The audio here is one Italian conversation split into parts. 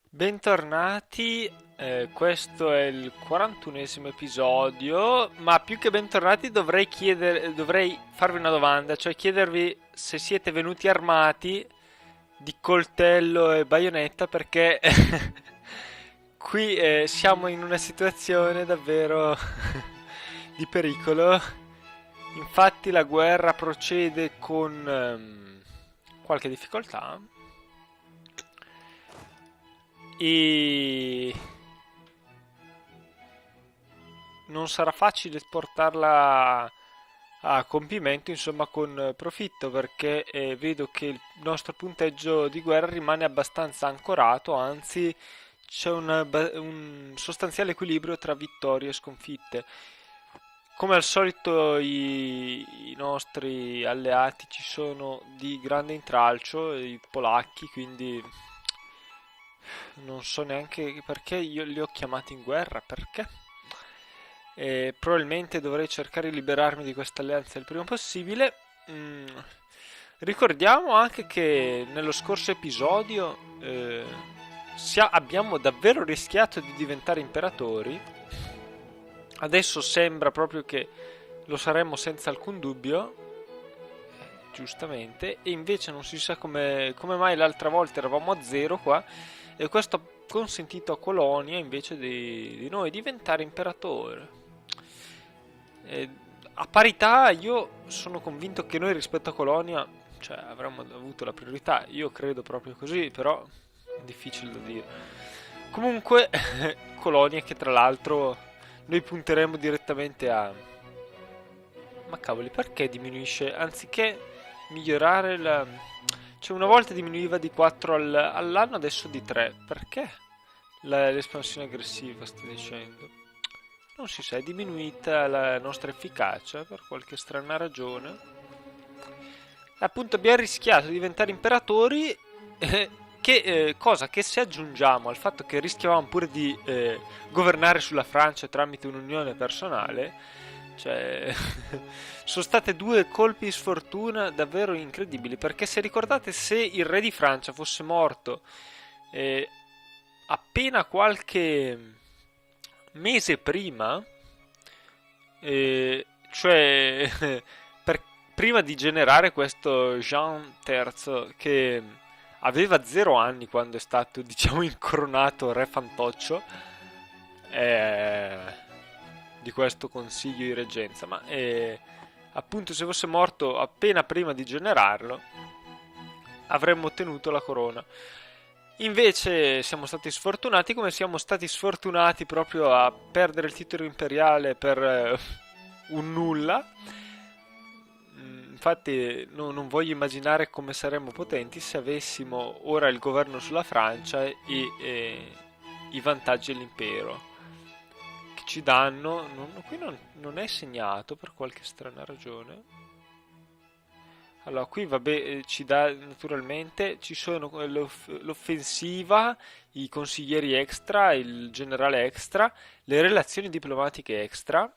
Bentornati, questo è il 41esimo episodio, ma più che bentornati dovrei farvi una domanda, cioè chiedervi se siete venuti armati di coltello e baionetta perché qui siamo in una situazione davvero di pericolo. Infatti la guerra procede con qualche difficoltà e non sarà facile portarla a compimento, insomma, con profitto, perché vedo che il nostro punteggio di guerra rimane abbastanza ancorato, anzi c'è un sostanziale equilibrio tra vittorie e sconfitte. Come al solito i nostri alleati ci sono di grande intralcio, i polacchi, quindi non so neanche perché io li ho chiamati in guerra, perché? E probabilmente dovrei cercare di liberarmi di questa alleanza il prima possibile. Mm, Ricordiamo anche che nello scorso episodio abbiamo davvero rischiato di diventare imperatori. Adesso sembra proprio che lo saremmo senza alcun dubbio, giustamente, e invece non si sa come mai l'altra volta eravamo a zero qua, e questo ha consentito a Colonia invece di noi diventare imperatore. E a parità, io sono convinto che noi rispetto a Colonia, cioè, avremmo avuto la priorità. Io credo proprio così, però è difficile da dire. Comunque, Colonia che tra l'altro noi punteremo direttamente a... Ma cavoli, perché diminuisce? Anziché migliorare la... Cioè, una volta diminuiva di 4 all'anno, adesso di 3. Perché? L'espansione aggressiva, sta dicendo. Non si sa, è diminuita la nostra efficacia per qualche strana ragione. Appunto abbiamo rischiato di diventare imperatori, cosa che se aggiungiamo al fatto che rischiavamo pure di governare sulla Francia tramite un'unione personale, cioè sono state due colpi di sfortuna davvero incredibili, perché se ricordate, se il re di Francia fosse morto eh, appena qualche mese prima, cioè per- prima di generare questo Jean III che aveva 0 anni quando è stato, diciamo, incoronato re fantoccio eh, di questo consiglio di reggenza, ma appunto se fosse morto appena prima di generarlo avremmo ottenuto la corona. Invece siamo stati sfortunati, come siamo stati sfortunati proprio a perdere il titolo imperiale per un nulla. Infatti non voglio immaginare come saremmo potenti se avessimo ora il governo sulla Francia e i vantaggi dell'impero che ci danno. Qui non è segnato per qualche strana ragione. Allora, qui vabbè, ci dà naturalmente, ci sono l'offensiva, i consiglieri extra, il generale extra, le relazioni diplomatiche extra.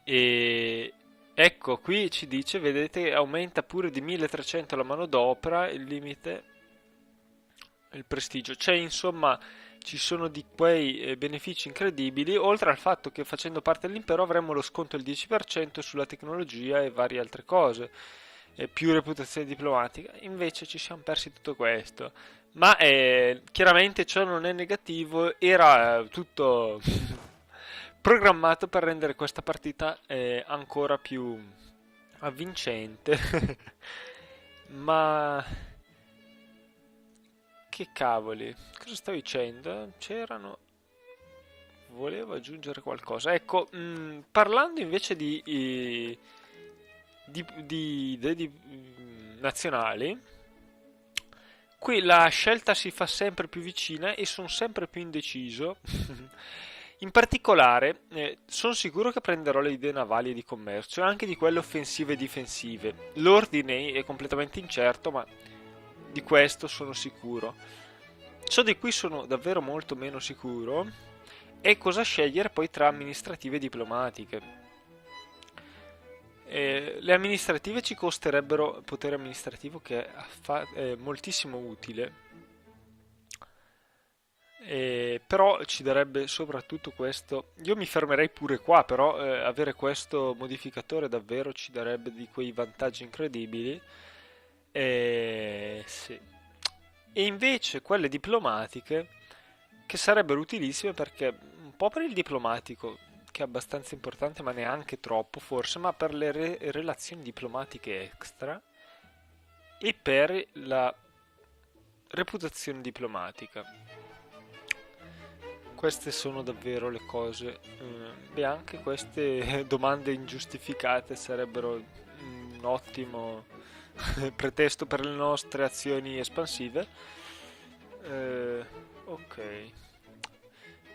E ecco, qui ci dice, vedete, aumenta pure di 1300 la manodopera, il limite, il prestigio. Cioè, insomma, ci sono di quei benefici incredibili, oltre al fatto che facendo parte dell'impero avremo lo sconto del 10% sulla tecnologia e varie altre cose, e più reputazione diplomatica. Invece ci siamo persi tutto questo. Ma chiaramente ciò non è negativo, era tutto programmato per rendere questa partita ancora più avvincente. Ma che cavoli, cosa stavo dicendo? Volevo aggiungere qualcosa. Ecco, parlando invece nazionali, qui la scelta si fa sempre più vicina e sono sempre più indeciso. In particolare, sono sicuro che prenderò le idee navali e di commercio, e anche di quelle offensive e difensive. L'ordine è completamente incerto, ma di questo sono sicuro. Ciò di cui sono davvero molto meno sicuro è cosa scegliere poi tra amministrative e diplomatiche. Le amministrative ci costerebbero potere amministrativo che è moltissimo utile, Però ci darebbe soprattutto questo. Io mi fermerei pure qua, però avere questo modificatore davvero ci darebbe di quei vantaggi incredibili. Sì. E invece quelle diplomatiche, che sarebbero utilissime perché un po' per il diplomatico, che è abbastanza importante, ma neanche troppo forse, ma per le relazioni diplomatiche extra e per la reputazione diplomatica. Queste sono davvero le cose. E anche queste domande ingiustificate sarebbero un ottimo pretesto per le nostre azioni espansive. Ok.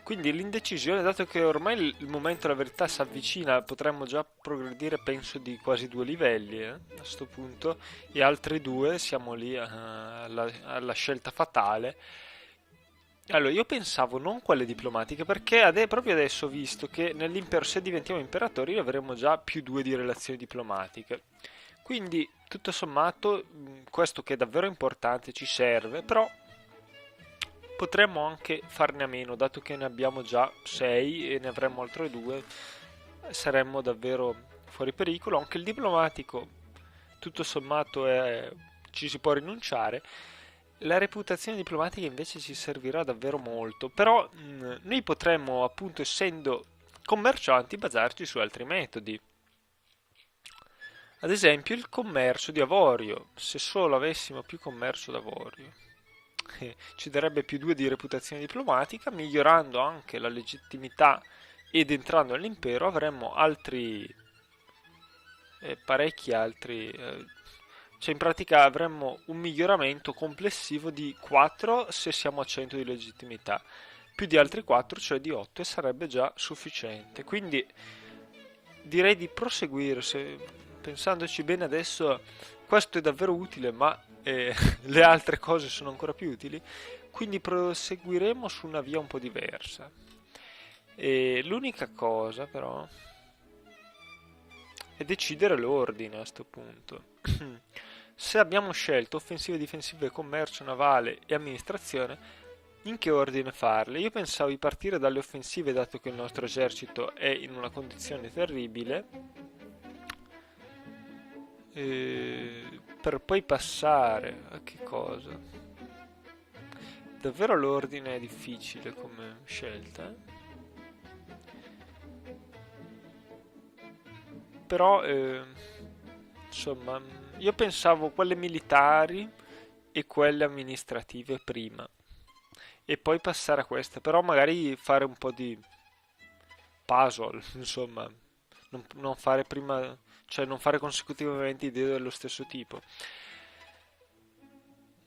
Quindi l'indecisione, dato che ormai il momento della verità si avvicina, potremmo già progredire, penso, di quasi 2 livelli, a questo punto, e altri due siamo lì alla scelta fatale. Allora, io pensavo non quelle diplomatiche, perché proprio adesso ho visto che nell'impero, se diventiamo imperatori, avremo già +2 di relazioni diplomatiche. Quindi, tutto sommato, questo che è davvero importante ci serve, però potremmo anche farne a meno, dato che ne abbiamo già 6 e ne avremmo altre 2, saremmo davvero fuori pericolo. Anche il diplomatico, tutto sommato, ci si può rinunciare. La reputazione diplomatica invece ci servirà davvero molto, però noi potremmo, appunto, essendo commercianti, basarci su altri metodi. Ad esempio il commercio di avorio. Se solo avessimo più commercio d'avorio, ci darebbe +2 di reputazione diplomatica, migliorando anche la legittimità ed entrando nell'impero avremmo altri, parecchi altri, cioè in pratica avremmo un miglioramento complessivo di 4 se siamo a 100 di legittimità, più di altri 4, cioè di 8, e sarebbe già sufficiente. Quindi direi di proseguire, pensandoci bene adesso, questo è davvero utile, ma le altre cose sono ancora più utili, quindi proseguiremo su una via un po' diversa. E l'unica cosa però è decidere l'ordine a questo punto. Se abbiamo scelto offensive, difensive, commercio navale e amministrazione, in che ordine farle? Io pensavo di partire dalle offensive, dato che il nostro esercito è in una condizione terribile, per poi passare a che cosa? Davvero l'ordine è difficile come scelta, però insomma, io pensavo quelle militari e quelle amministrative prima e poi passare a queste, però magari fare un po' di puzzle, insomma, non fare prima, cioè non fare consecutivamente idee dello stesso tipo.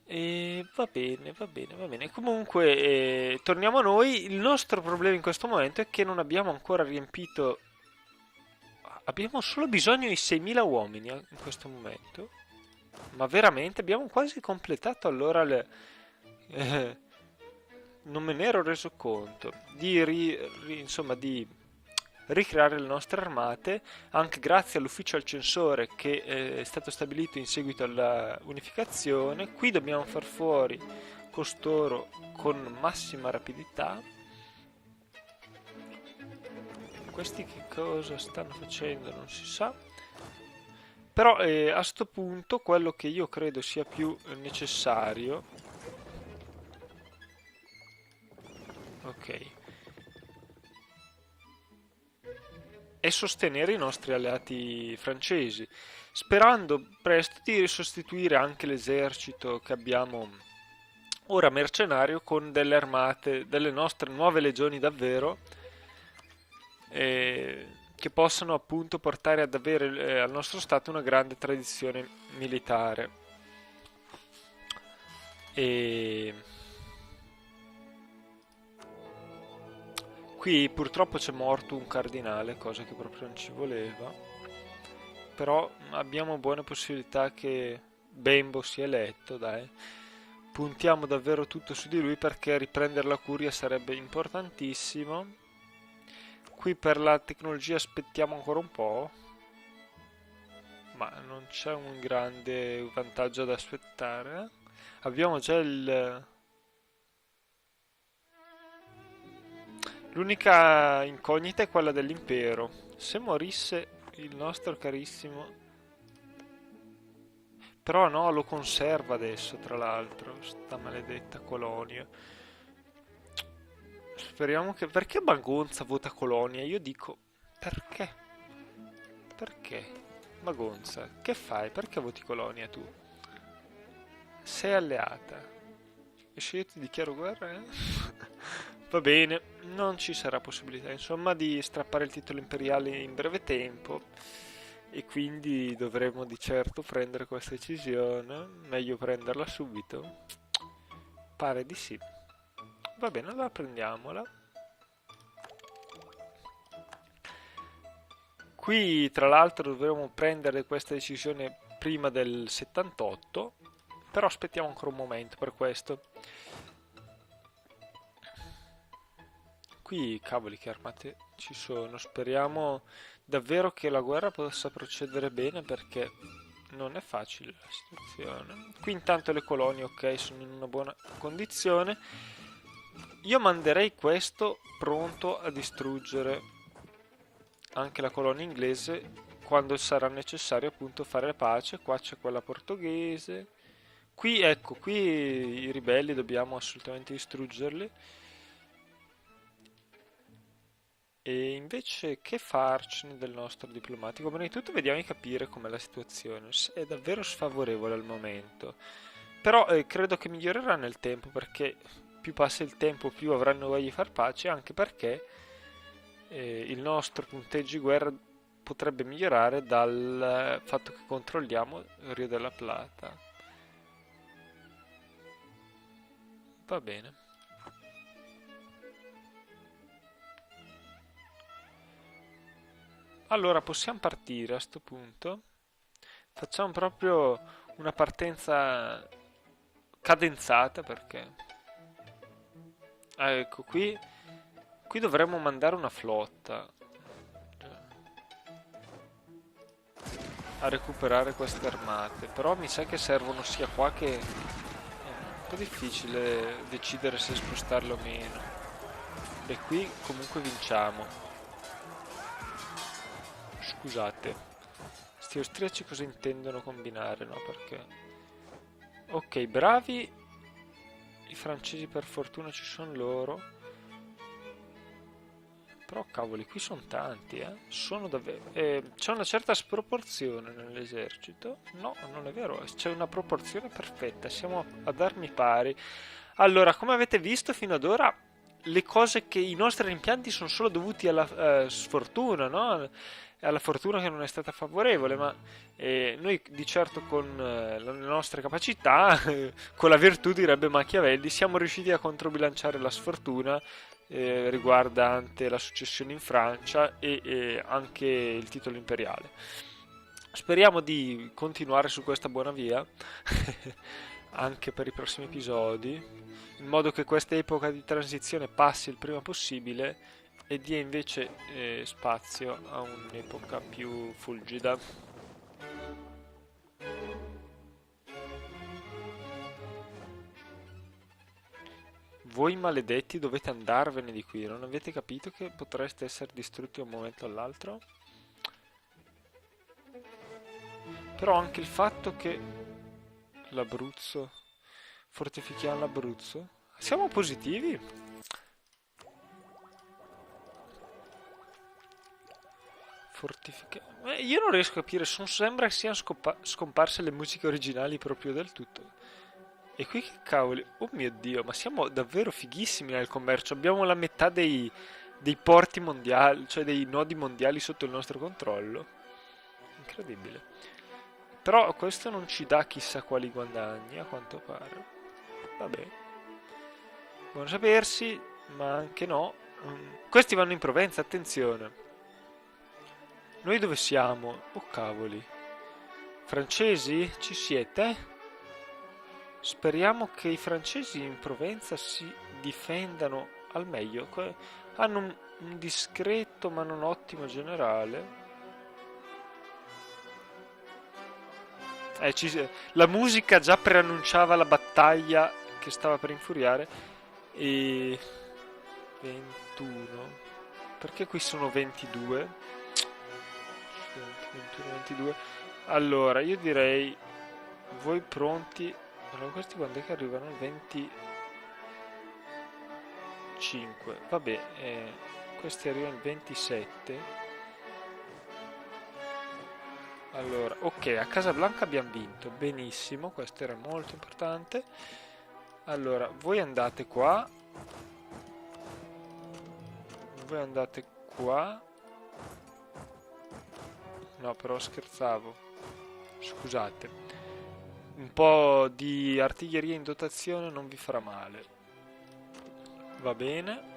E va bene, va bene, va bene. Comunque, torniamo a noi. Il nostro problema in questo momento è che non abbiamo ancora riempito. Abbiamo solo bisogno di 6.000 uomini in questo momento. Ma veramente abbiamo quasi completato allora eh, non me ne ero reso conto di, insomma, di ricreare le nostre armate anche grazie all'ufficio al censore che è stato stabilito in seguito alla unificazione. Qui dobbiamo far fuori costoro con massima rapidità. Questi che cosa stanno facendo non si sa. Però a sto punto quello che io credo sia più necessario, ok, è sostenere i nostri alleati francesi, sperando presto di sostituire anche l'esercito che abbiamo ora mercenario con delle armate, delle nostre nuove legioni davvero, che possano appunto portare ad avere al nostro Stato una grande tradizione militare. E qui purtroppo c'è morto un cardinale, cosa che proprio non ci voleva, però abbiamo buone possibilità che Bembo sia eletto, dai. Puntiamo davvero tutto su di lui perché riprendere la curia sarebbe importantissimo. Qui per la tecnologia aspettiamo ancora un po', ma non c'è un grande vantaggio da aspettare. Abbiamo già il. L'unica incognita è quella dell'impero. Se morisse il nostro carissimo... Però no, lo conserva adesso, tra l'altro, sta maledetta colonia. Speriamo che... Perché Magonza vota colonia? Io dico... Perché? Perché? Magonza, che fai? Perché voti colonia tu? Sei alleata. E se io ti dichiaro guerra, eh? Va bene, non ci sarà possibilità, insomma, di strappare il titolo imperiale in breve tempo. E quindi dovremo di certo prendere questa decisione. Meglio prenderla subito? Pare di sì. Va bene, allora prendiamola. Qui tra l'altro dovremo prendere questa decisione prima del 78, però aspettiamo ancora un momento per questo. Qui, cavoli, che armate ci sono. Speriamo davvero che la guerra possa procedere bene perché non è facile la situazione. Qui intanto le colonie, ok, sono in una buona condizione. Io manderei questo pronto a distruggere anche la colonia inglese quando sarà necessario appunto fare la pace. Qua c'è quella portoghese. Qui, ecco, qui i ribelli dobbiamo assolutamente distruggerli. E invece che farcene del nostro diplomatico? Prima di tutto vediamo di capire com'è la situazione. È davvero sfavorevole al momento. Però credo che migliorerà nel tempo perché più passa il tempo più avranno voglia di far pace, anche perché il nostro punteggio di guerra potrebbe migliorare dal fatto che controlliamo il Rio della Plata. Va bene. Allora possiamo partire a sto punto. Facciamo proprio una partenza cadenzata perché... Ah, ecco, qui dovremmo mandare una flotta a recuperare queste armate, però mi sa che servono sia qua che... È un po' difficile decidere se spostarle o meno. E qui comunque vinciamo. Scusate. Sti austriaci cosa intendono combinare, no? Perché... Ok, bravi. I francesi per fortuna ci sono loro. Però cavoli, qui sono tanti, eh. Sono davvero... c'è una certa sproporzione nell'esercito. No, non è vero. C'è una proporzione perfetta. Siamo ad armi pari. Allora, come avete visto fino ad ora, le cose che i nostri rimpianti sono solo dovuti alla sfortuna, no? Alla fortuna che non è stata favorevole, ma noi di certo con le nostre capacità, con la virtù direbbe Machiavelli, siamo riusciti a controbilanciare la sfortuna riguardante la successione in Francia e anche il titolo imperiale. Speriamo di continuare su questa buona via anche per i prossimi episodi, in modo che questa epoca di transizione passi il prima possibile e dia invece spazio a un'epoca più fulgida. Voi maledetti dovete andarvene di qui, non avete capito che potreste essere distrutti da un momento all'altro? Però anche il fatto che l'Abruzzo, fortifichiamo l'Abruzzo, siamo positivi? Io non riesco a capire, sembra che siano scomparse le musiche originali proprio del tutto. E qui che cavoli, oh mio Dio, ma siamo davvero fighissimi nel commercio, abbiamo la metà dei porti mondiali, cioè dei nodi mondiali sotto il nostro controllo. Incredibile. Però questo non ci dà chissà quali guadagni, a quanto pare. Vabbè. Buono sapersi, ma anche no. Questi vanno in Provenza, attenzione. Noi dove siamo? Oh cavoli. Francesi? Ci siete? Speriamo che i francesi in Provenza si difendano al meglio. Hanno un discreto ma non ottimo generale. La musica già preannunciava la battaglia che stava per infuriare. E 21. Perché qui sono 22? 21, 22. Allora, io direi, voi pronti? Allora, questi quando è che arrivano? Il 25. Vabbè, questi arrivano il 27. Allora, ok, a Casablanca abbiamo vinto, benissimo, questo era molto importante. Allora, voi andate qua, no, però scherzavo, scusate, un po' di artiglieria in dotazione non vi farà male, va bene.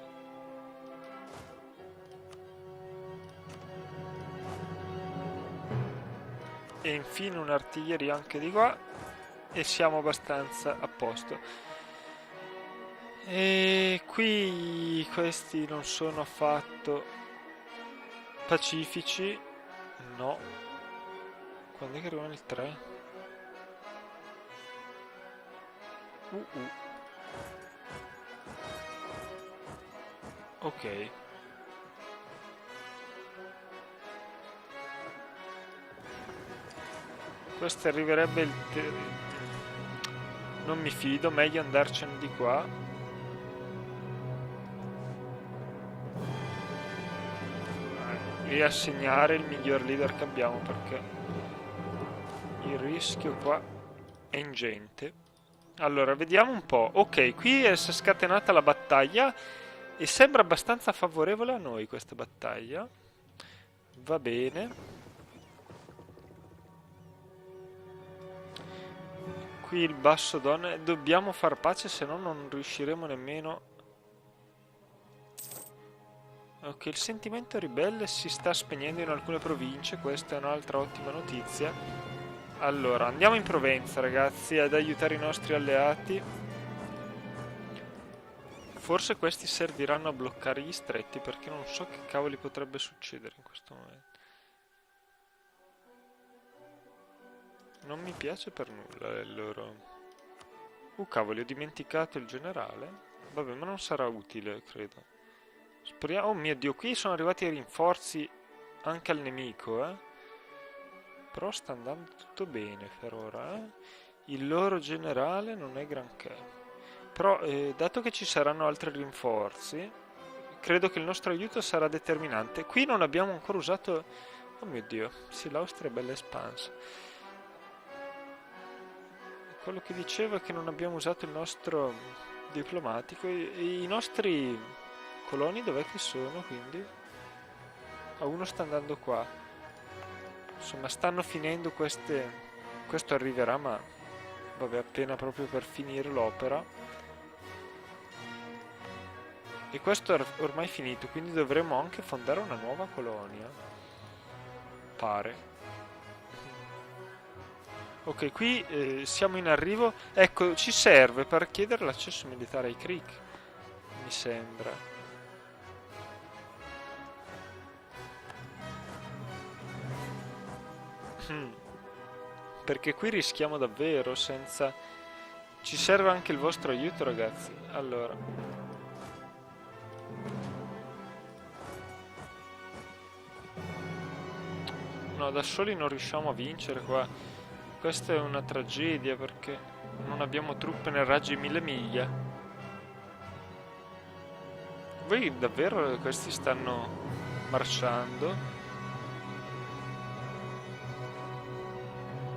E infine un'artiglieria anche di qua e siamo abbastanza a posto. E qui questi non sono affatto pacifici, no. Quando è che arrivano il 3? Uh. Ok. Questo arriverebbe non mi fido, meglio andarcene di qua. Riassegnare il miglior leader che abbiamo perché il rischio qua è ingente. Allora, vediamo un po'. Ok, qui si è scatenata la battaglia e sembra abbastanza favorevole a noi questa battaglia. Va bene. Qui il basso donne. Dobbiamo far pace, se no non riusciremo nemmeno. Ok, il sentimento ribelle si sta spegnendo in alcune province, questa è un'altra ottima notizia. Allora, andiamo in Provenza, ragazzi, ad aiutare i nostri alleati. Forse questi serviranno a bloccare gli stretti, perché non so che cavoli potrebbe succedere in questo momento. Non mi piace per nulla il loro. Cavoli, ho dimenticato il generale. Vabbè, ma non sarà utile, credo. Speriamo. Oh mio Dio, qui sono arrivati i rinforzi anche al nemico, eh. Però sta andando tutto bene per ora, eh. Il loro generale non è granché. Però, dato che ci saranno altri rinforzi, credo che il nostro aiuto sarà determinante. Qui non abbiamo ancora usato. Oh mio Dio, sì, l'Austria è bella espansa. Quello che dicevo è che non abbiamo usato il nostro diplomatico. I nostri coloni dov'è che sono, quindi? A uno sta andando qua. Insomma, stanno finendo queste. Questo arriverà, ma vabbè, appena proprio per finire l'opera. E questo è ormai finito, quindi dovremmo anche fondare una nuova colonia. Pare. Ok, qui siamo in arrivo. Ecco, ci serve per chiedere l'accesso militare ai Creek, mi sembra. Perché qui rischiamo davvero senza. Ci serve anche il vostro aiuto, ragazzi. Allora. No, da soli non riusciamo a vincere qua. Questa è una tragedia perché non abbiamo truppe nel raggio di 1000 miglia. Voi davvero questi stanno marciando?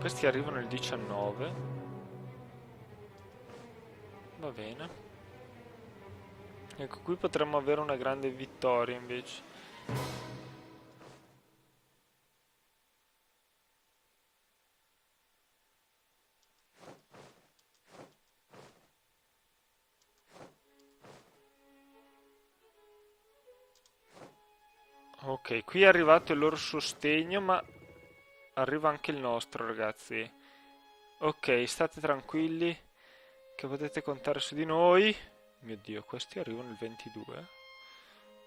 Questi arrivano il 19. Va bene. Ecco, qui potremmo avere una grande vittoria invece. Ok, qui è arrivato il loro sostegno, ma arriva anche il nostro, ragazzi. Ok, state tranquilli che potete contare su di noi. Mio Dio, questi arrivano il 22.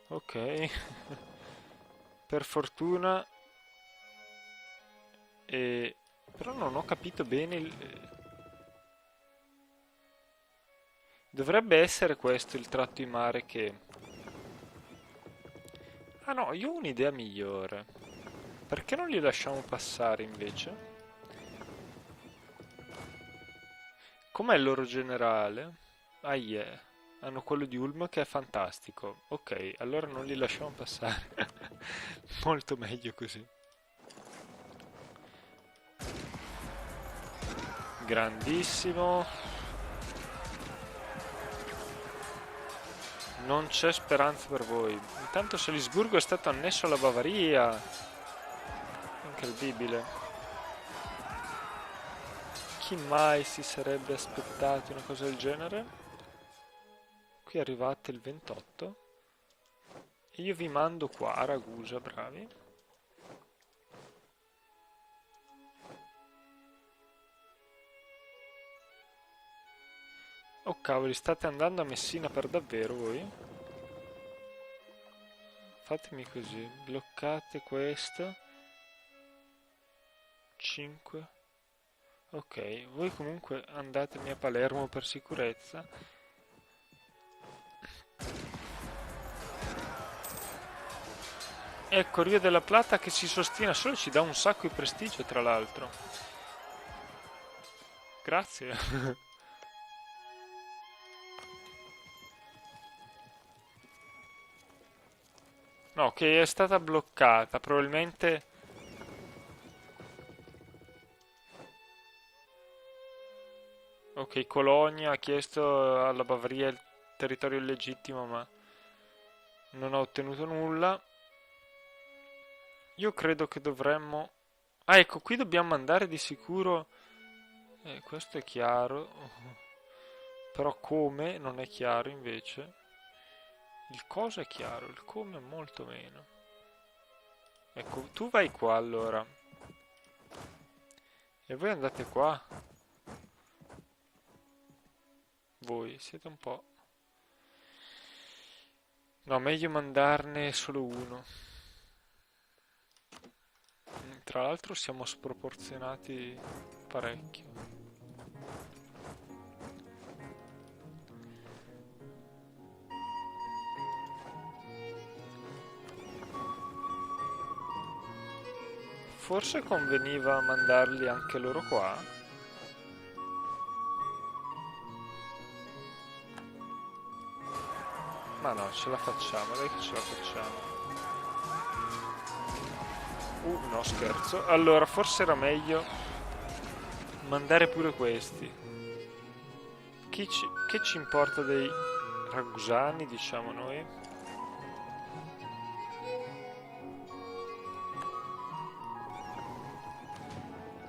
Ok. Per fortuna. Però non ho capito bene Dovrebbe essere questo il tratto in mare che Ah no, io ho un'idea migliore. Perché non li lasciamo passare invece? Com'è il loro generale? Ah, yeah. Hanno quello di Ulm che è fantastico. Ok, allora non li lasciamo passare. Molto meglio così. Grandissimo. Non c'è speranza per voi. Intanto Salisburgo è stato annesso alla Bavaria. Incredibile. Chi mai si sarebbe aspettato una cosa del genere? Qui arrivate il 28. E io vi mando qua a Ragusa, bravi. Oh cavoli, state andando a Messina per davvero voi? Fatemi così, bloccate questo. 5. Ok, voi comunque andatemi a Palermo per sicurezza. Ecco, Rio della Plata che si sostiene solo, ci dà un sacco di prestigio tra l'altro. Grazie. No, che è stata bloccata, probabilmente. Ok, Colonia ha chiesto alla Bavaria il territorio illegittimo, ma non ha ottenuto nulla. Io credo che dovremmo. Ah, ecco, qui dobbiamo andare di sicuro. Questo è chiaro. Però come non è chiaro invece. Il cosa è chiaro, il come molto meno. Ecco, tu vai qua allora. E voi andate qua. Voi siete un po'. No, meglio mandarne solo uno. Tra l'altro siamo sproporzionati parecchio. Forse conveniva mandarli anche loro qua. Ma no, ce la facciamo, dai che ce la facciamo. No, scherzo. Allora, forse era meglio mandare pure questi. Che ci importa dei ragusani, diciamo noi?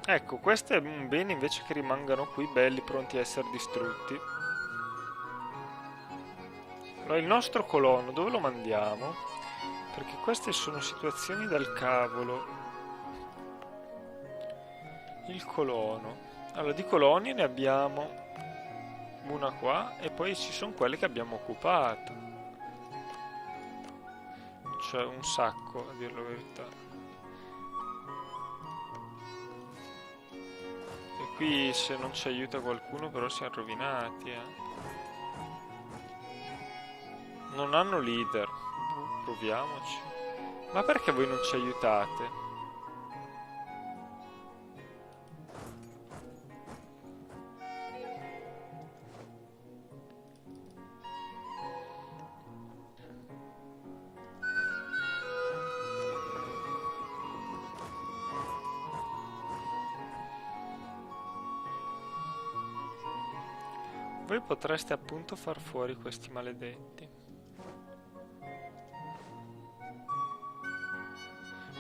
Ecco, questo è un bene invece che rimangano qui belli, pronti a essere distrutti. Allora, il nostro colono, dove lo mandiamo? Perché queste sono situazioni del cavolo. Il colono. Allora, di colonie ne abbiamo una qua e poi ci sono quelle che abbiamo occupato. Cioè, un sacco, a dir la verità. E qui se non ci aiuta qualcuno però siamo rovinati, Non hanno leader. Proviamoci. Ma perché voi non ci aiutate? Voi potreste appunto far fuori questi maledetti.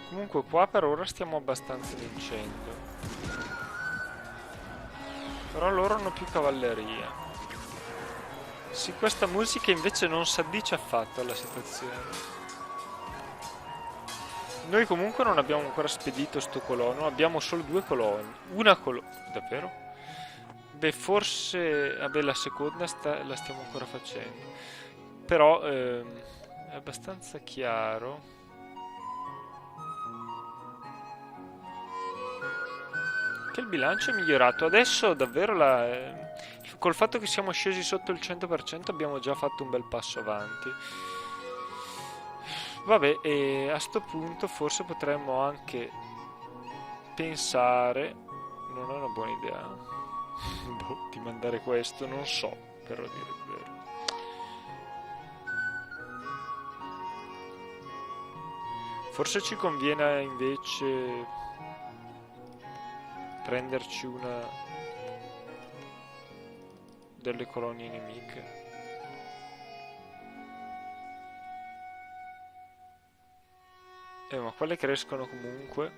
Comunque qua per ora stiamo abbastanza vincendo. Però loro hanno più cavalleria. Sì, questa musica invece non si addice affatto alla situazione. Noi comunque non abbiamo ancora spedito sto colono, abbiamo solo 2 coloni. Una colonia. Davvero? Beh, forse. Vabbè, la seconda la stiamo ancora facendo. Però è abbastanza chiaro. Che il bilancio è migliorato. Adesso davvero col fatto che siamo scesi sotto il 100% abbiamo già fatto un bel passo avanti. Vabbè, e a sto punto forse potremmo anche pensare, non è una buona idea, boh, di mandare questo, non so, però dire il vero. Forse ci conviene invece prenderci una delle colonie nemiche. Ma quelle crescono comunque.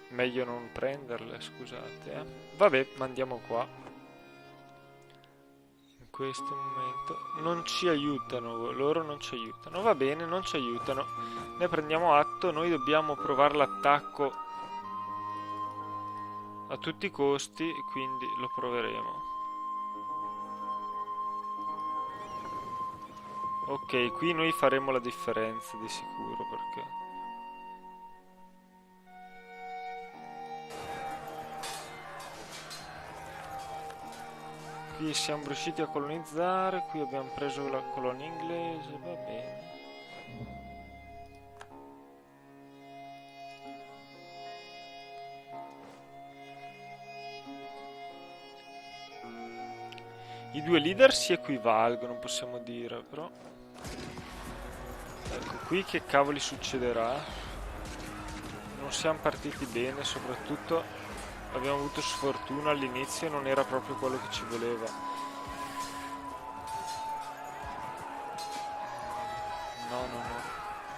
Meglio non prenderle, scusate, eh. Vabbè, mandiamo qua. In questo momento non ci aiutano, loro non ci aiutano. Va bene, non ci aiutano. Ne prendiamo atto, noi dobbiamo provare l'attacco a tutti i costi, quindi lo proveremo. Ok, qui noi faremo la differenza di sicuro perché... Qui siamo riusciti a colonizzare, qui abbiamo preso la colonia inglese, va bene. I due leader si equivalgono, possiamo dire, però... Ecco, qui che cavoli succederà? Non siamo partiti bene, soprattutto abbiamo avuto sfortuna all'inizio e non era proprio quello che ci voleva. No, no, no,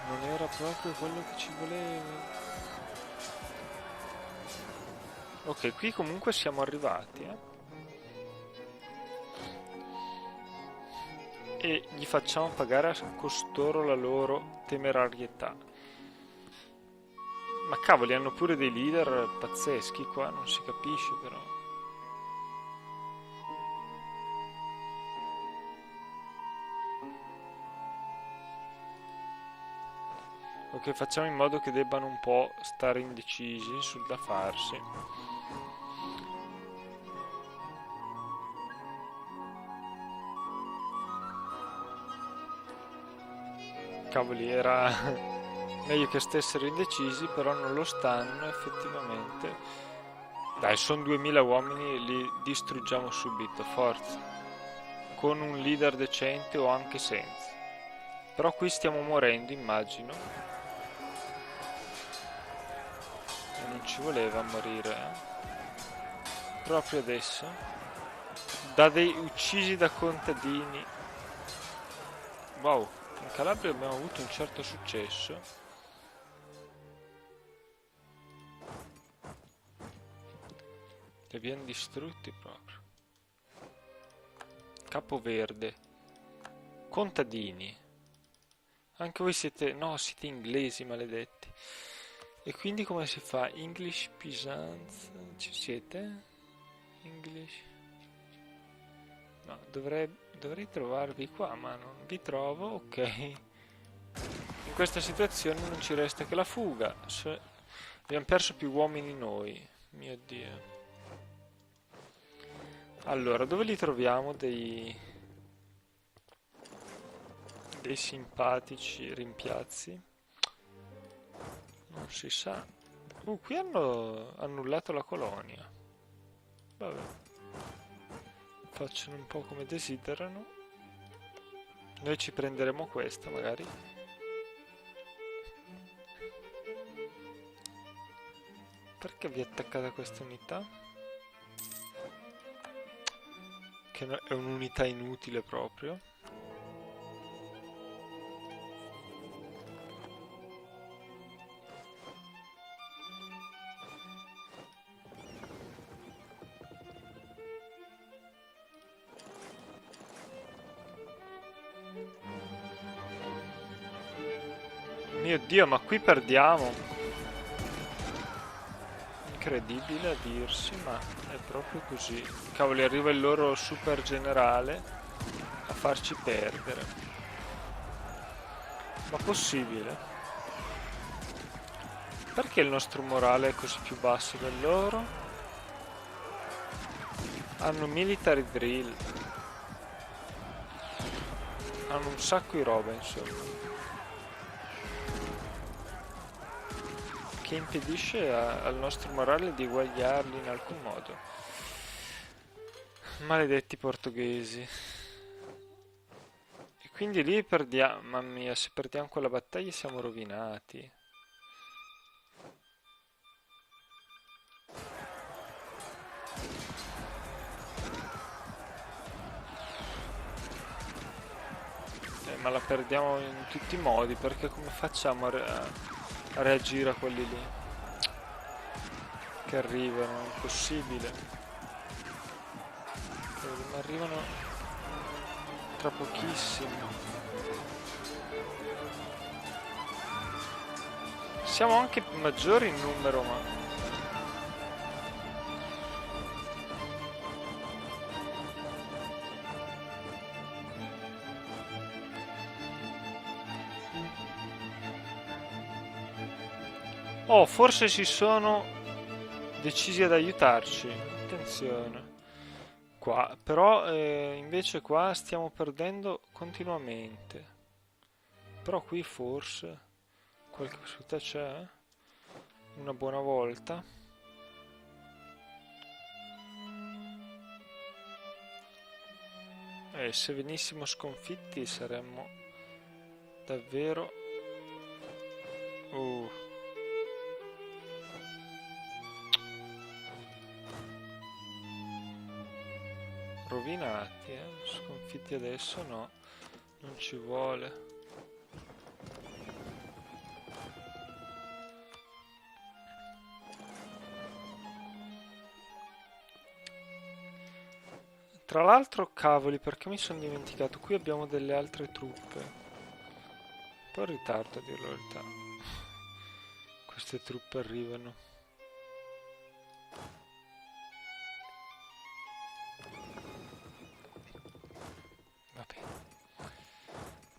non era proprio quello che ci voleva. Ok, qui comunque siamo arrivati, e gli facciamo pagare a costoro la loro temerarietà. Ma cavoli, hanno pure dei leader pazzeschi qua, non si capisce però. Ok, facciamo in modo che debbano un po' stare indecisi sul da farsi. Cavoli, era meglio che stessero indecisi, però non lo stanno effettivamente. Dai, sono 2000 uomini, li distruggiamo subito, forza. Con un leader decente o anche senza. Però qui stiamo morendo, immagino. E non ci voleva morire, Proprio adesso. Da dei uccisi da contadini. Wow. In Calabria abbiamo avuto un certo successo. Li abbiamo distrutti proprio. Capoverde. Contadini. Anche voi siete... No, siete inglesi, maledetti. E quindi come si fa? English Peasants? Ci siete? English... No, dovrei trovarvi qua, ma non vi trovo, ok. In questa situazione non ci resta che la fuga. Abbiamo perso più uomini noi, mio Dio. Allora, dove li troviamo dei simpatici rimpiazzi? Non si sa. Qui hanno annullato la colonia. Vabbè. Facciano un po' come desiderano. Noi ci prenderemo questa magari. Perché vi è attaccata questa unità? Che è un'unità inutile proprio. Mio Dio, ma qui perdiamo. Incredibile a dirsi, ma è proprio così. Cavoli, arriva il loro super generale a farci perdere. Ma possibile? Perché il nostro morale è così più basso del loro? Hanno military drill. Hanno un sacco di roba, insomma. che impedisce al nostro morale di eguagliarli in alcun modo. Maledetti portoghesi. E quindi lì perdiamo, mamma mia, se perdiamo quella battaglia siamo rovinati. Ma la perdiamo in tutti i modi, perché come facciamo a reagire a quelli lì che arrivano? È impossibile. Ma arrivano tra pochissimo. Siamo anche maggiori in numero, ma... Oh, forse si sono decisi ad aiutarci. Attenzione. Qua, però invece qua stiamo perdendo continuamente. Però qui forse qualche possibilità c'è. Una buona volta. E se venissimo sconfitti saremmo davvero... rovinati, sconfitti adesso no, non ci vuole. Tra l'altro, cavoli, perché mi sono dimenticato, qui abbiamo delle altre truppe. Un po' in ritardo a dir la verità. Queste truppe arrivano.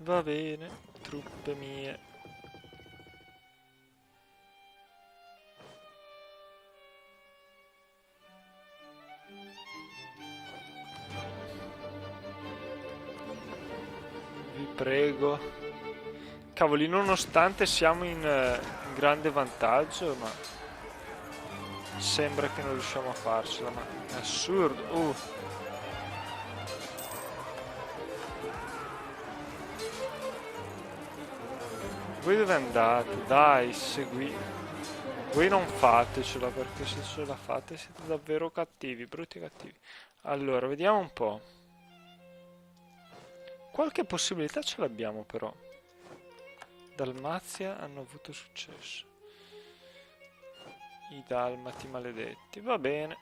Va bene, truppe mie. Vi prego. Cavoli, nonostante siamo in grande vantaggio, ma sembra che non riusciamo a farcela, ma è assurdo. Voi dove andate? Dai, segui. Voi non fatecela, perché se ce la fate siete davvero cattivi, brutti cattivi. Allora, vediamo un po'. Qualche possibilità ce l'abbiamo però. Dalmazia hanno avuto successo. I dalmati maledetti, va bene.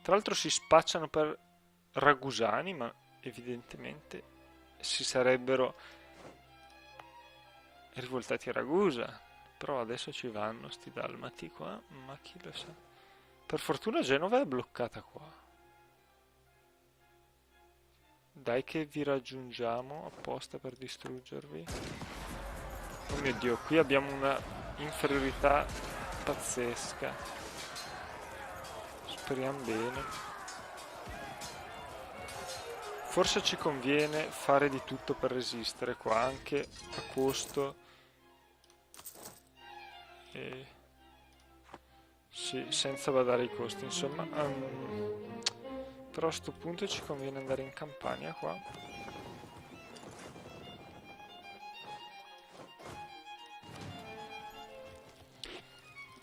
Tra l'altro si spacciano per ragusani, ma evidentemente si sarebbero rivoltati a Ragusa, però adesso ci vanno sti dalmati qua, ma chi lo sa. Per fortuna Genova è bloccata qua. Dai che vi raggiungiamo apposta per distruggervi. Oh mio Dio, qui abbiamo una inferiorità pazzesca. Speriamo bene. Forse ci conviene fare di tutto per resistere qua, anche a costo. Sì, senza badare ai costi, insomma. Però a sto punto ci conviene andare in campagna qua.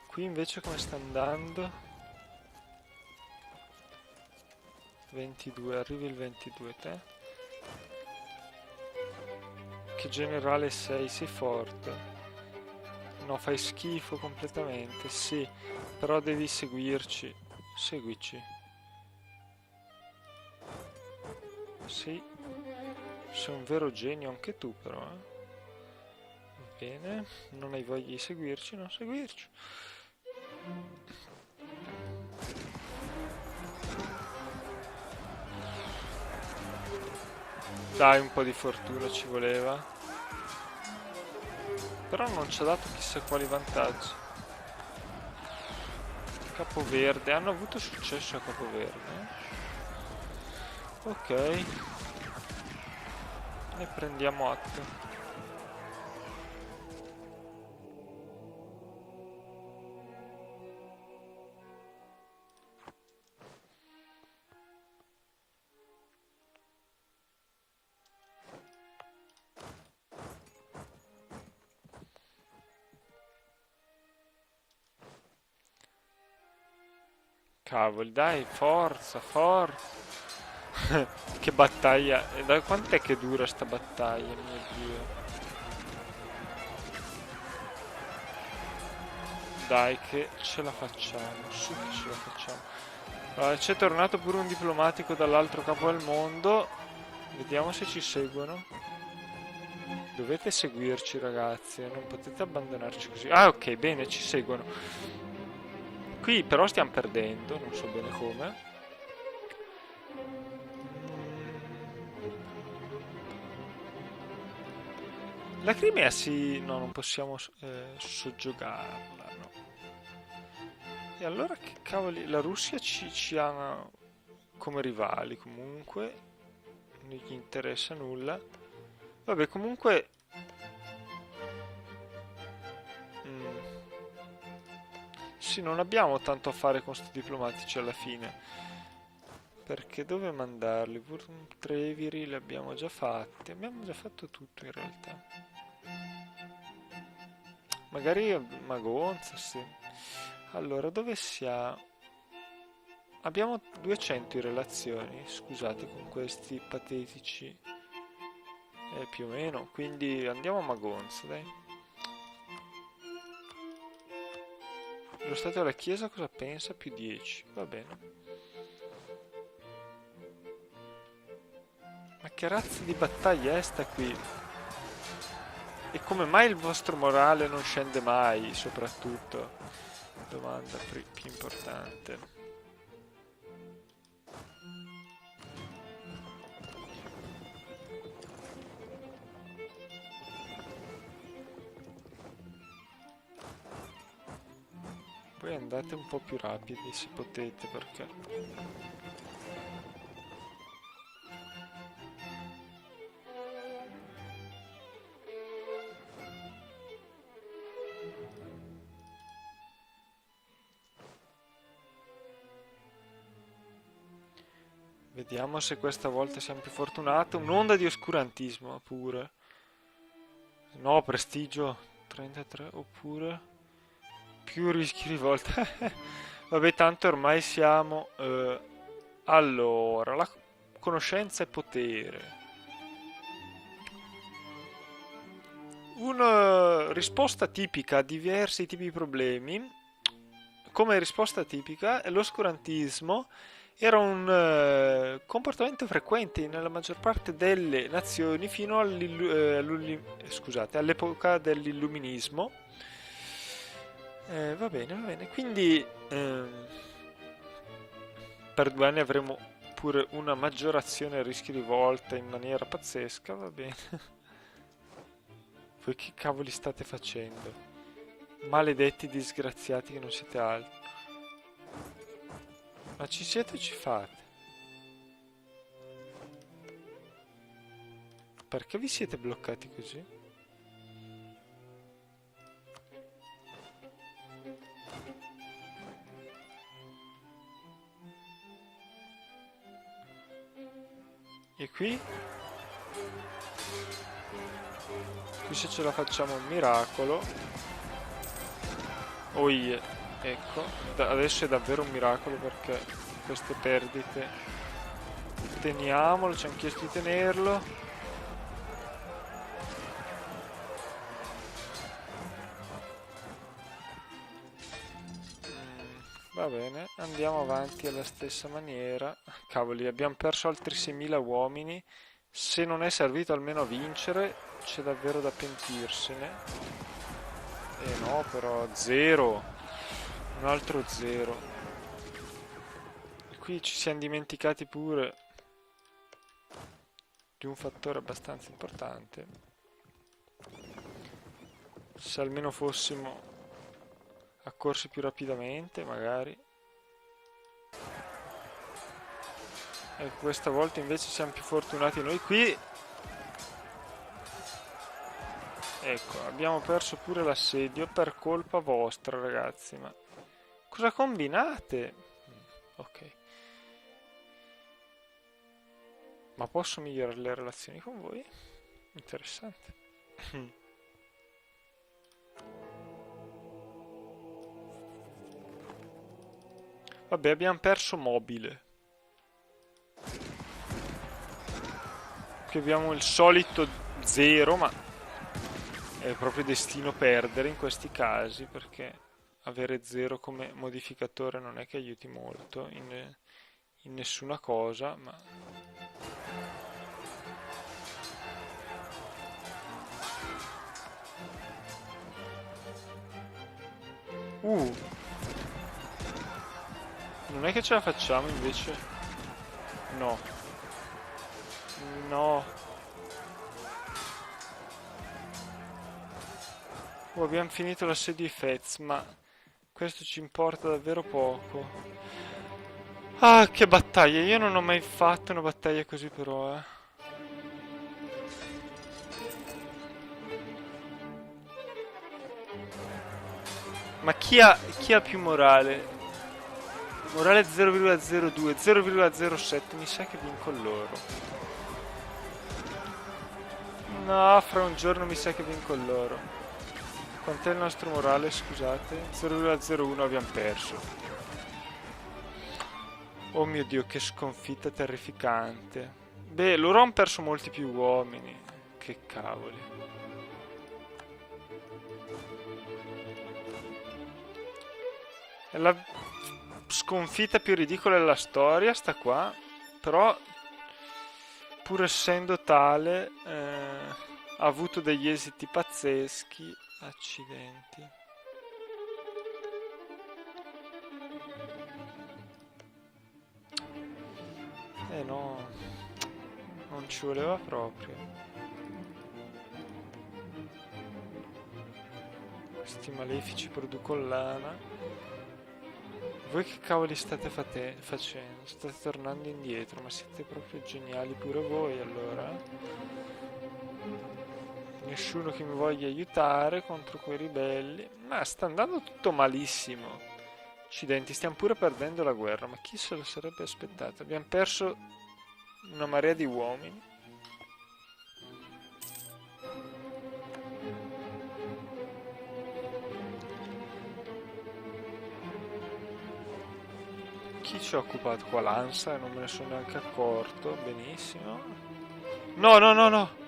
Qui invece come sta andando? 22, arrivi il 22 te. Che generale sei? Sei forte. No, fai schifo completamente, sì. Però devi seguirci. Seguici. Sì. Sei un vero genio anche tu però, Bene, non hai voglia di seguirci, non seguirci. Dai, un po' di fortuna ci voleva. Però non ci ha dato chissà quali vantaggi. Capoverde, hanno avuto successo a Capoverde. Ok. Ne prendiamo atto. Cavoli, dai, forza, forza. Che battaglia. E da quant'è che dura sta battaglia, mio Dio. Dai, che ce la facciamo, su che ce la facciamo. Allora, c'è tornato pure un diplomatico dall'altro capo del mondo. Vediamo se ci seguono. Dovete seguirci, ragazzi, non potete abbandonarci così. Ah, ok, bene, ci seguono. Qui però stiamo perdendo, non so bene come. La Crimea sì, no, non possiamo soggiogarla, no. E allora che cavoli, la Russia ci ha come rivali comunque, non gli interessa nulla. Vabbè, comunque... mm, sì, non abbiamo tanto a fare con sti diplomatici alla fine. Perché dove mandarli? Treviri li abbiamo già fatti. Abbiamo già fatto tutto in realtà. Magari Magonza, sì. Allora, dove siamo? Abbiamo 200 in relazioni, scusate, con questi patetici. Più o meno. Quindi andiamo a Magonza, dai. Lo Stato della Chiesa cosa pensa? Più 10. Va bene. Ma che razza di battaglia è sta qui? E come mai il vostro morale non scende mai, soprattutto? Domanda più importante. Poi andate un po' più rapidi se potete, perché... Vediamo se questa volta siamo più fortunati. Un'onda di oscurantismo pure. No, prestigio 33 oppure più rischi di volta. Vabbè, tanto ormai siamo... allora, la conoscenza è potere. Una risposta tipica a diversi tipi di problemi, come risposta tipica, l'oscurantismo era un comportamento frequente nella maggior parte delle nazioni fino scusate, all'epoca dell'illuminismo. Va bene, va bene. Quindi per 2 anni avremo pure una maggiorazione a rischio di volta in maniera pazzesca, va bene. Voi che cavoli state facendo? Maledetti disgraziati che non siete altro. Ma ci siete o ci fate? Perché vi siete bloccati così? E qui? Qui se ce la facciamo un miracolo. Oh yeah. Ecco, adesso è davvero un miracolo perché queste perdite teniamolo, ci hanno chiesto di tenerlo. Va bene, andiamo avanti alla stessa maniera. Cavoli, abbiamo perso altri 6.000 uomini. Se non è servito almeno a vincere, c'è davvero da pentirsene. No, però zero. Un altro zero. E qui ci siamo dimenticati pure di un fattore abbastanza importante. Se almeno fossimo accorsi più rapidamente, magari. E questa volta invece siamo più fortunati noi qui. Ecco, abbiamo perso pure l'assedio per colpa vostra, ragazzi, ma cosa combinate? Ok. Ma posso migliorare le relazioni con voi? Interessante. Vabbè, abbiamo perso mobile. Qui abbiamo il solito 0, ma è proprio destino perdere in questi casi, perché avere 0 come modificatore non è che aiuti molto in nessuna cosa, ma... Uh, non è che ce la facciamo invece? No. No. Abbiamo finito l'assedio di Fez, ma questo ci importa davvero poco. Ah, che battaglia! Io non ho mai fatto una battaglia così però, eh. Ma chi ha più morale? Morale 0,02, 0,07, mi sa che vinco loro. No, fra un giorno mi sa che vinco loro. Quant'è il nostro morale, scusate? 0,01 abbiamo perso. Oh mio Dio, che sconfitta terrificante. Beh, loro hanno perso molti più uomini. Che cavoli. È la sconfitta più ridicola della storia, sta qua. Però, pur essendo tale, ha avuto degli esiti pazzeschi. Accidenti. Eh no, non ci voleva proprio. Questi malefici producono lana. Voi che cavoli state facendo? State tornando indietro, ma siete proprio geniali pure voi allora. Nessuno che mi voglia aiutare contro quei ribelli. Ma sta andando tutto malissimo. Accidenti, stiamo pure perdendo la guerra, ma chi se lo sarebbe aspettato? Abbiamo perso una marea di uomini. Chi ci ha occupato qua? L'Ansa e non me ne sono neanche accorto. Benissimo. No, no, no, no.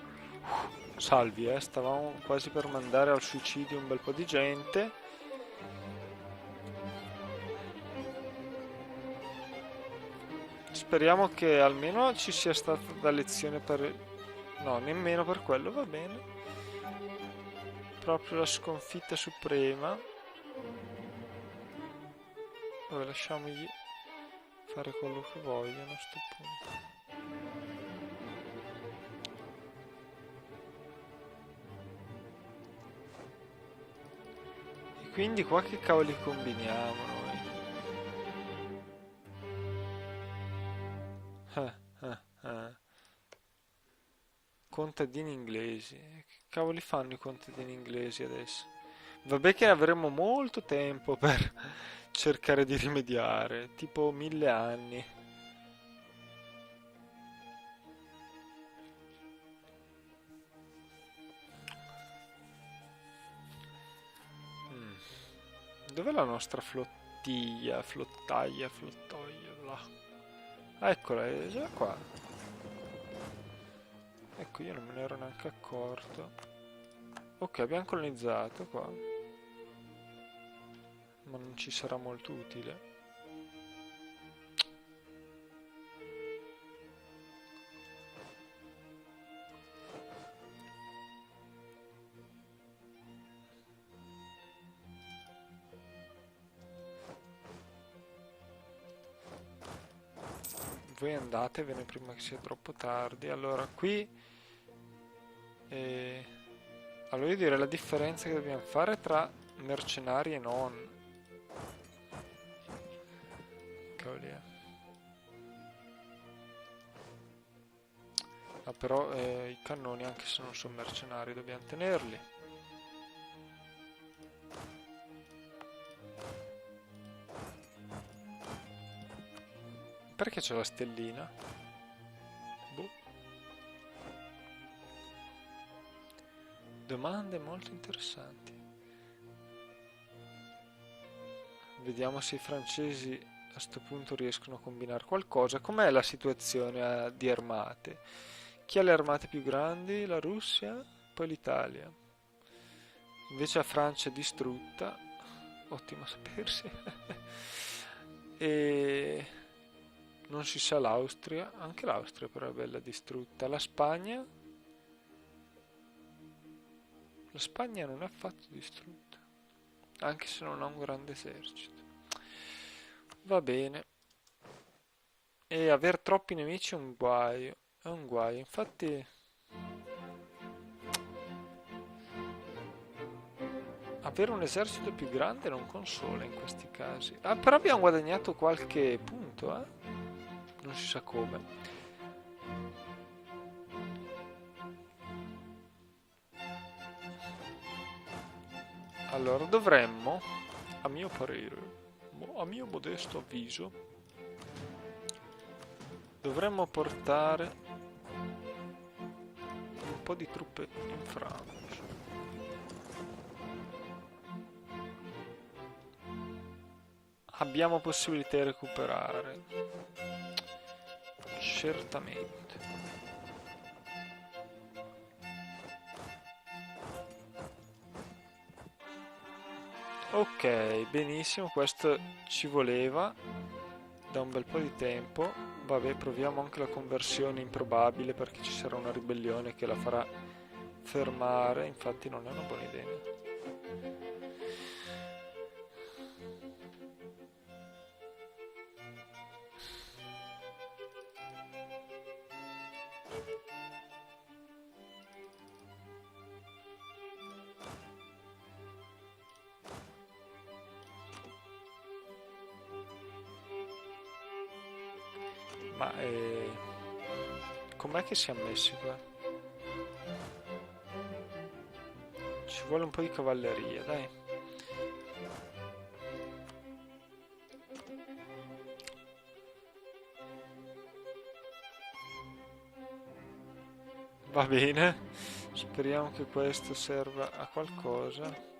Salvi, stavamo quasi per mandare al suicidio un bel po' di gente. Speriamo che almeno ci sia stata da lezione per... No, nemmeno per quello, va bene. Proprio la sconfitta suprema. Vabbè, lasciamogli fare quello che vogliono a sto punto. E quindi qua che cavoli combiniamo noi? Ah. Contadini inglesi. Che cavoli fanno i contadini inglesi adesso? Vabbè che avremo molto tempo per cercare di rimediare, tipo 1000 anni. Mm. Dov'è la nostra flottiglia? Flottoia, là. Ah, eccola, è già qua. Ecco, io non me ne ero neanche accorto. Ok, abbiamo colonizzato qua. Ma non ci sarà molto utile. Voi andatevene prima che sia troppo tardi. Allora, qui... Allora io direi la differenza che dobbiamo fare tra mercenari e non. Cavoli. Ah, però i cannoni, anche se non sono mercenari, dobbiamo tenerli. Perché c'è la stellina? Boh. Domande molto interessanti. Vediamo se i francesi questo punto riescono a combinare qualcosa. Com'è la situazione di armate? Chi ha le armate più grandi? La Russia, poi l'Italia. Invece la Francia è distrutta. Ottimo a sapersi. E non si sa l'Austria. Anche l'Austria però è bella distrutta. La Spagna? La Spagna non è affatto distrutta. Anche se non ha un grande esercito. Va bene. E aver troppi nemici è un guaio. È un guaio. Infatti, avere un esercito più grande non consola in questi casi. Ah, però abbiamo guadagnato qualche punto, eh? Non si sa come. Allora, dovremmo, a mio parere, a mio modesto avviso, dovremmo portare un po' di truppe in Francia. Abbiamo possibilità di recuperare. Certamente. Ok, benissimo, questo ci voleva da un bel po' di tempo. Vabbè, proviamo anche la conversione improbabile perché ci sarà una ribellione che la farà fermare, infatti non è una buona idea. Ma com'è che siamo messi qua? Ci vuole un po' di cavalleria, dai. Va bene. Speriamo che questo serva a qualcosa.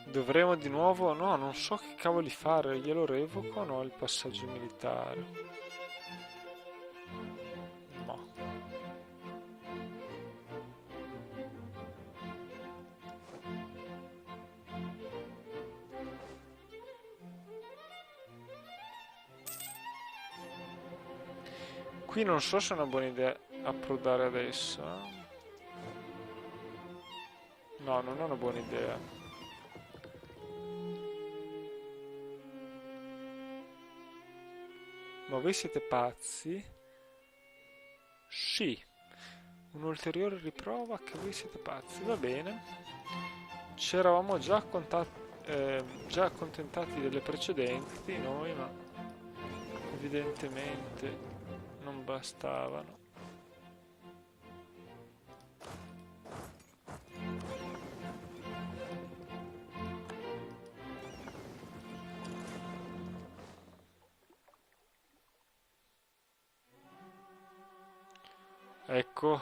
Dovremo di nuovo... No, non so che cavoli fare. Glielo revoco o no il passaggio militare? No. Qui non so se è una buona idea approdare adesso. No, non è una buona idea. Ma voi siete pazzi? Sì. Un'ulteriore riprova che voi siete pazzi. Va bene. Ci eravamo già accontentati delle precedenti noi, ma evidentemente non bastavano. Ecco.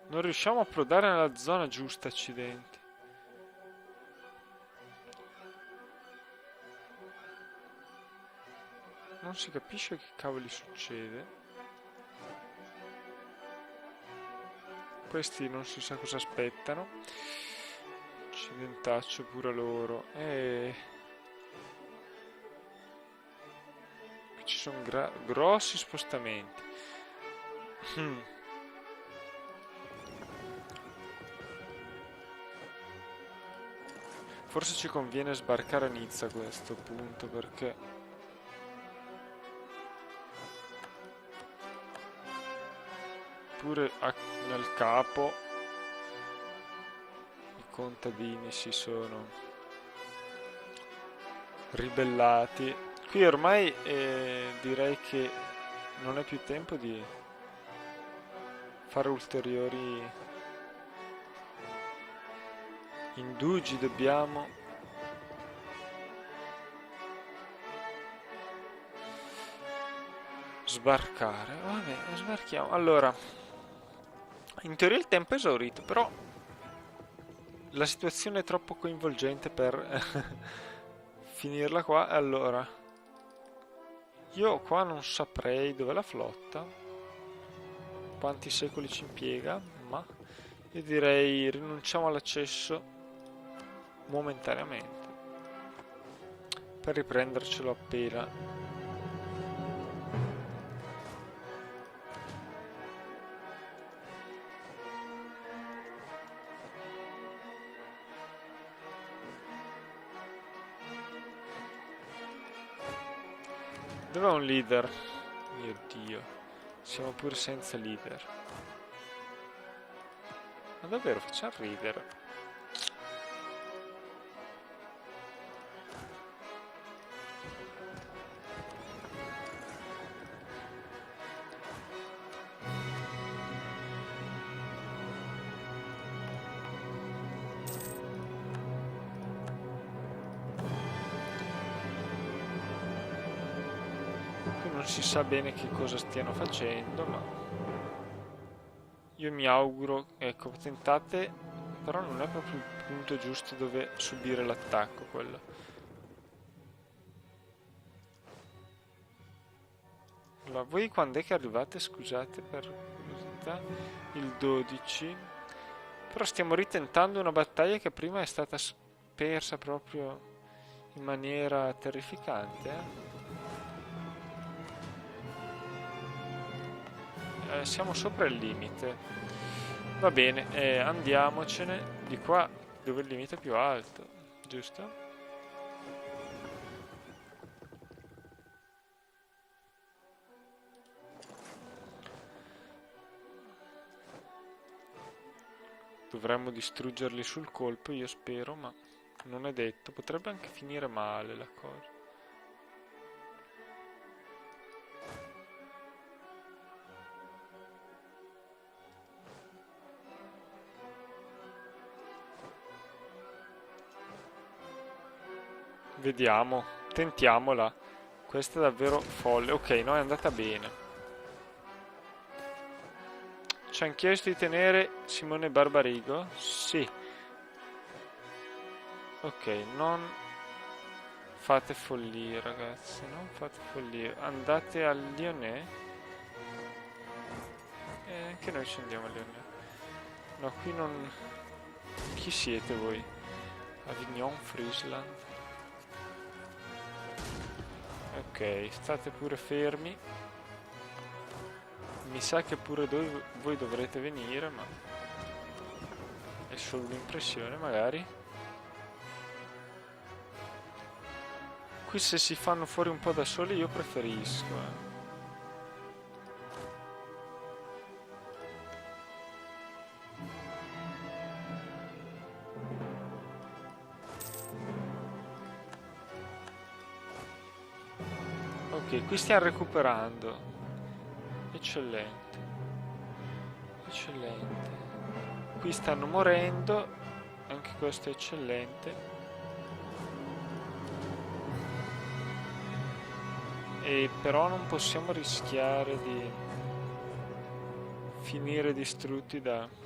Non riusciamo a approdare nella zona giusta, accidenti. Non si capisce che cavoli succede. Questi non si sa cosa aspettano. Accidentaccio pure loro. Qui ci sono grossi spostamenti. Forse ci conviene sbarcare a Nizza a questo punto perché pure nel capo i contadini si sono ribellati Qui ormai direi che non è più tempo di fare ulteriori indugi, dobbiamo sbarcare. Vabbè, sbarchiamo. Allora, in teoria il tempo è esaurito, però la situazione è troppo coinvolgente per finirla qua. Allora, io qua non saprei dov'è la flotta, quanti secoli ci impiega, ma io direi rinunciamo all'accesso momentaneamente per riprendercelo appena. Dov'è un leader? Mio Dio, siamo pure senza leader. Ma davvero facciamo ridere? Qui non si sa bene che cosa stiano facendo, ma io mi auguro, ecco, tentate, però non è proprio il punto giusto dove subire l'attacco quello. Allora, voi quando è che arrivate, scusate per curiosità? Il 12. Però stiamo ritentando una battaglia che prima è stata persa proprio in maniera terrificante, siamo sopra il limite. Va bene, andiamocene di qua dove il limite è più alto, giusto? Dovremmo distruggerli sul colpo, io spero, ma non è detto. Potrebbe anche finire male la cosa. Vediamo, tentiamola. Questa è davvero folle. Ok, no, è andata bene. Ci hanno chiesto di tenere Simone Barbarigo? Sì. Ok, non fate follie, ragazzi, non fate follie. Andate a Lyonnais. E anche noi ci andiamo a Lyonnais. No, qui non... Chi siete voi? Avignon, Friesland. Ok, state pure fermi. Mi sa che pure voi dovrete venire, ma è solo un'impressione, magari. Qui se si fanno fuori un po' da soli io preferisco. Ok, qui stiamo recuperando. Eccellente. Eccellente. Qui stanno morendo. Anche questo è eccellente. E però non possiamo rischiare di finire distrutti da...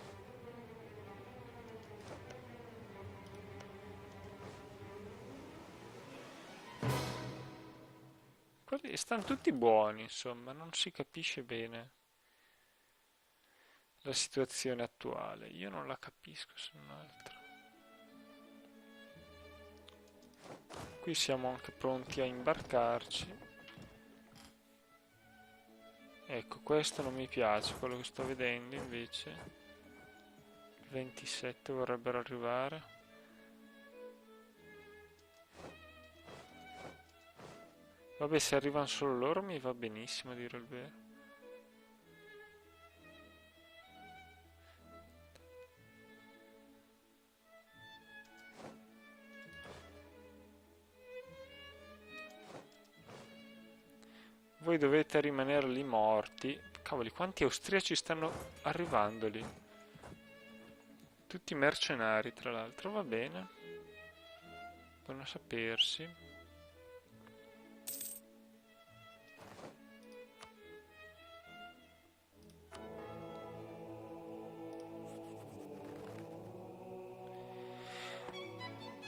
Quelli stanno tutti buoni, insomma, non si capisce bene la situazione attuale. Io non la capisco, se non altro. Qui siamo anche pronti a imbarcarci. Ecco, questo non mi piace, quello che sto vedendo invece. 27 vorrebbero arrivare. Vabbè, se arrivano solo loro mi va benissimo, a dire il vero. Voi dovete rimanere lì morti. Cavoli, quanti austriaci stanno arrivando lì? Tutti mercenari, tra l'altro, va bene. Buono a sapersi.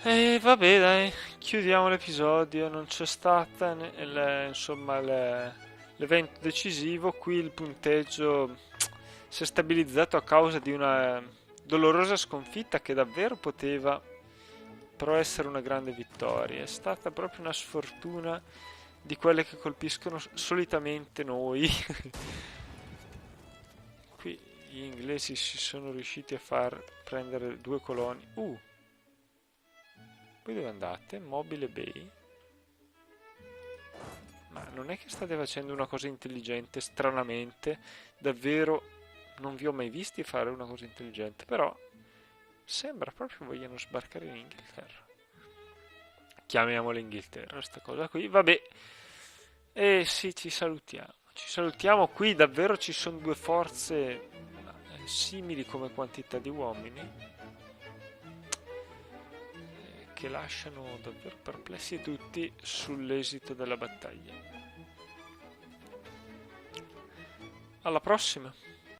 E vabbè, dai, chiudiamo l'episodio. Non c'è stata, insomma, l'evento decisivo. Qui il punteggio si è stabilizzato a causa di una dolorosa sconfitta che davvero poteva però essere una grande vittoria. È stata proprio una sfortuna di quelle che colpiscono solitamente noi. Qui gli inglesi si sono riusciti a far prendere 2 colonie. Voi dove andate? Mobile Bay? Ma non è che state facendo una cosa intelligente, stranamente. Davvero non vi ho mai visti fare una cosa intelligente, però sembra proprio vogliano sbarcare in Inghilterra. Chiamiamola Inghilterra, sta cosa qui. Vabbè. E sì, ci salutiamo. Ci salutiamo. Qui davvero ci sono 2 forze simili come quantità di uomini che lasciano davvero perplessi tutti sull'esito della battaglia. Alla prossima!